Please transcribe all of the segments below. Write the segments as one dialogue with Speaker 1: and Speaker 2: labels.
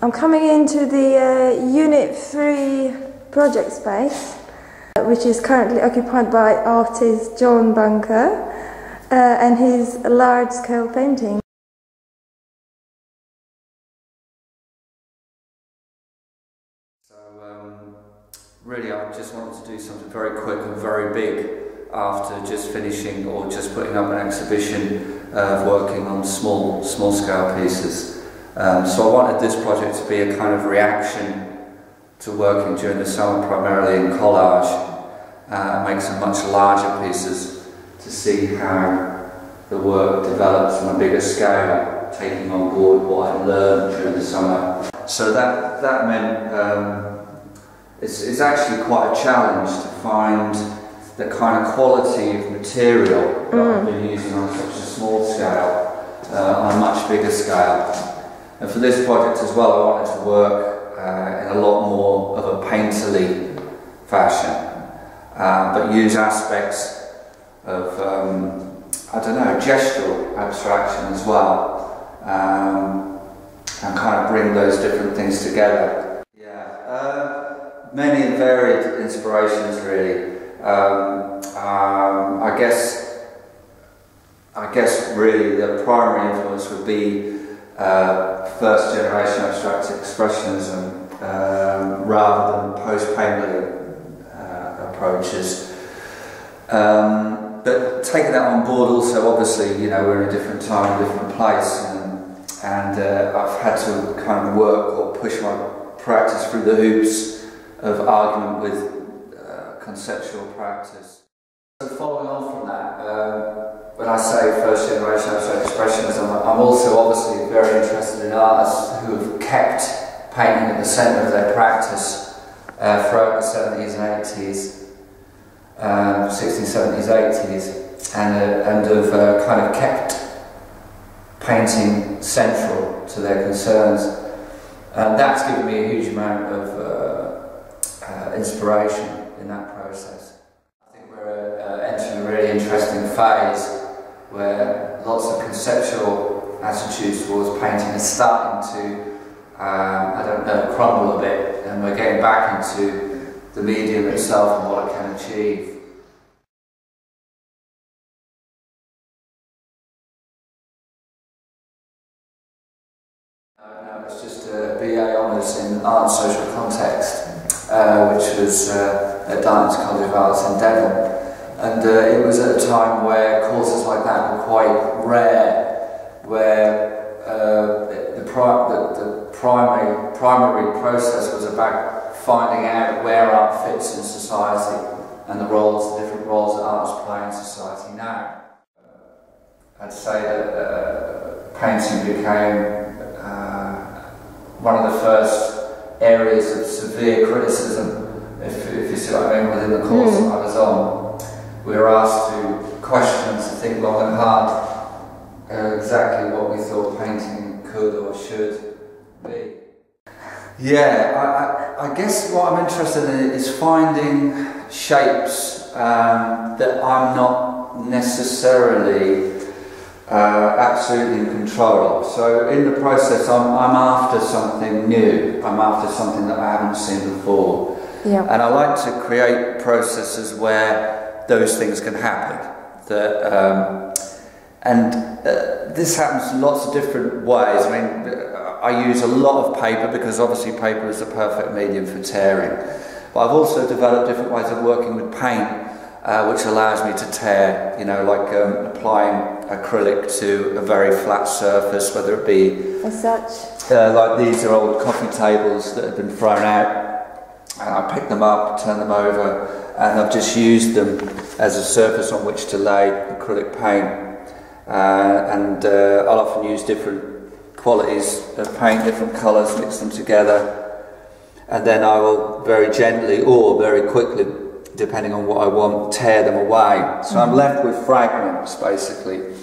Speaker 1: I'm coming into the Unit 3 project space, which is currently occupied by artist John Bunker and his large-scale painting.
Speaker 2: Really, I just wanted to do something very quick and very big after just finishing or just putting up an exhibition of working on small scale pieces. So I wanted this project to be a kind of reaction to working during the summer primarily in collage, make some much larger pieces to see how the work develops on a bigger scale, taking on board what I learned during the summer. So that meant it's actually quite a challenge to find the kind of quality of material that I've been using on such a small scale, on a much bigger scale. And for this project as well, I wanted to work in a lot more of a painterly fashion, but use aspects of, I don't know, gestural abstraction as well, and kind of bring those different things together. Many and varied inspirations, really. I guess really the primary influence would be first generation abstract expressionism rather than post-painterly approaches. But taking that on board also, obviously, you know, we're in a different time, a different place, and I've had to kind of work or push my practice through the hoops of argument with conceptual practice. So following on from that, when I say first generation abstract expressionism, I'm also obviously very interested in artists who have kept painting at the centre of their practice throughout the 70s and 80s, 60s, 70s, 80s, and have kind of kept painting central to their concerns. And that's given me a huge amount of inspiration in that process. I think we're entering a really interesting phase where lots of conceptual attitudes towards painting are starting to, I don't know, crumble a bit, and we're getting back into the medium itself and what it can achieve. No, it's just a BA Honours in Art and Social Context, which was at Dartmouth College of Arts in Devon. And it was at a time where courses like that were quite rare, where the primary process was about finding out where art fits in society and the different roles that artists play in society now. I'd say that painting became one of the first areas of severe criticism, if you see what I mean, within the course that I was on. We were asked to question and to think long and hard exactly what we thought painting could or should be. Yeah, I guess what I'm interested in is finding shapes that I'm not necessarily absolutely in control of. So in the process, I'm after something new. I'm after something that I haven't seen before. Yeah. And I like to create processes where those things can happen. This happens in lots of different ways. I mean, I use a lot of paper because obviously paper is the perfect medium for tearing. But I've also developed different ways of working with paint, which allows me to tear, you know, like applying acrylic to a very flat surface, whether it be
Speaker 1: as such.
Speaker 2: Like these are old coffee tables that have been thrown out, and I pick them up, turn them over, and I've just used them as a surface on which to lay acrylic paint. I'll often use different qualities of paint, different colours, mix them together, and then I will very gently or very quickly, depending on what I want, tear them away. So I'm left with fragments, basically,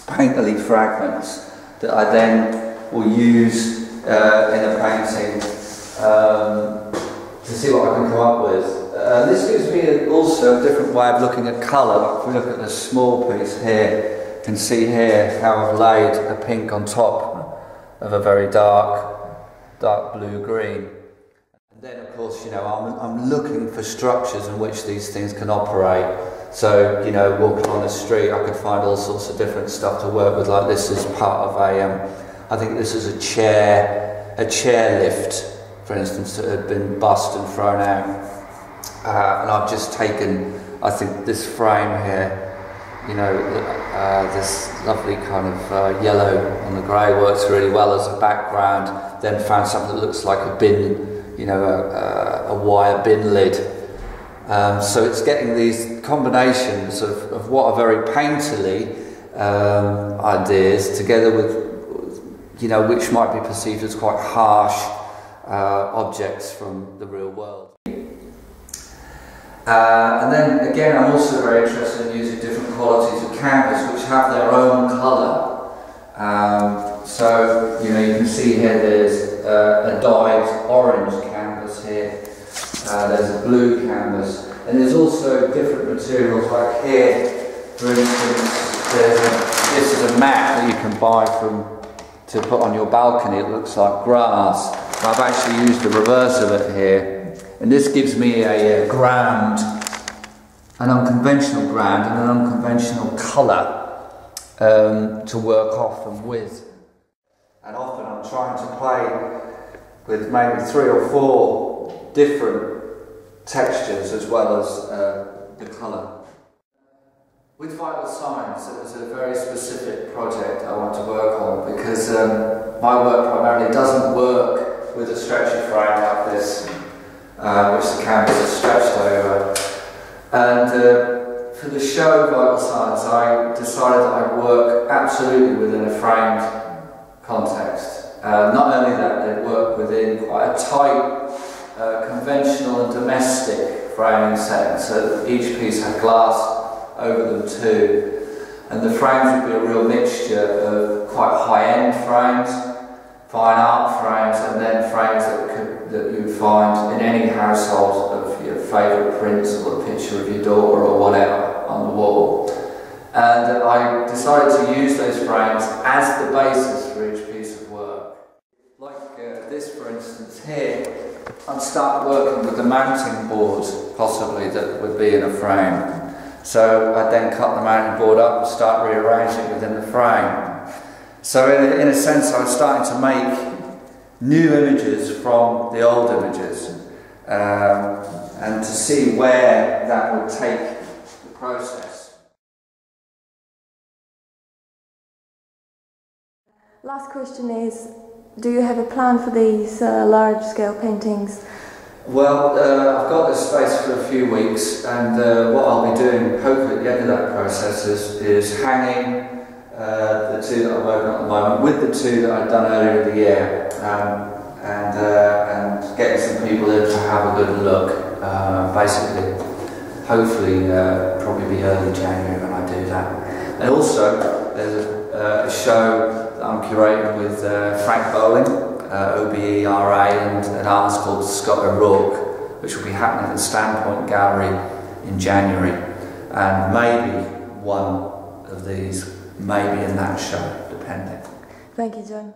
Speaker 2: painterly fragments that I then will use in a painting to see what I can come up with. This gives me also a different way of looking at colour. Like if we look at this small piece here, you can see here how I've laid a pink on top of a very dark dark blue-green. And then, of course, you know, I'm looking for structures in which these things can operate. So, you know, walking on the street, I could find all sorts of different stuff to work with. Like this is part of I think this is a chair lift, for instance, that had been bust and thrown out. And I've just taken, I think, this frame here. You know, this lovely kind of yellow on the grey works really well as a background. Then found something that looks like a bin, you know, a wire bin lid. So it's getting these combinations of what are very painterly ideas together with, you know, which might be perceived as quite harsh objects from the real world. And then again, I'm also very interested in using different qualities of canvas which have their own colour. So, you know, you can see here there's a dyed orange canvas here, there's a blue canvas, and there's also different materials like here, for instance, this is a mat that you can buy to put on your balcony. It looks like grass. I've actually used the reverse of it here. And this gives me a ground, an unconventional ground and an unconventional colour to work off and with. And often I'm trying to play with maybe 3 or 4 different textures as well as the colour. With vital signs, it was a very specific project I want to work on because my work primarily doesn't work with a stretcher frame like this. Which the canvas is stretched over. And for the show Vital Signs, I decided that I'd work absolutely within a framed context. Not only that, they'd work within quite a tight, conventional and domestic framing setting, so that each piece had glass over them too. And the frames would be a real mixture of quite high-end frames, fine art frames, and then frames that you would find in any household of your favourite prints or a picture of your daughter or whatever on the wall. And I decided to use those frames as the basis for each piece of work. Like this, for instance, here, I'd start working with the mounting board, possibly, that would be in a frame. So I'd then cut the mounting board up and start rearranging within the frame. So in a sense, I was starting to make new images from the old images, and to see where that would take the process.
Speaker 1: Last question is, do you have a plan for these large-scale paintings?
Speaker 2: Well, I've got this space for a few weeks, and what I'll be doing, hopefully at the end of that process, is hanging the 2 that I'm working on at the moment with the 2 that I'd done earlier in the year, and getting some people in to have a good look. Basically, hopefully, probably be early January when I do that. And also, there's a show that I'm curating with Frank Bowling, OBERA, and an artist called Scott O'Rourke, which will be happening at the Standpoint Gallery in January. And maybe one of these, maybe in that show, depending.
Speaker 1: Thank you, John.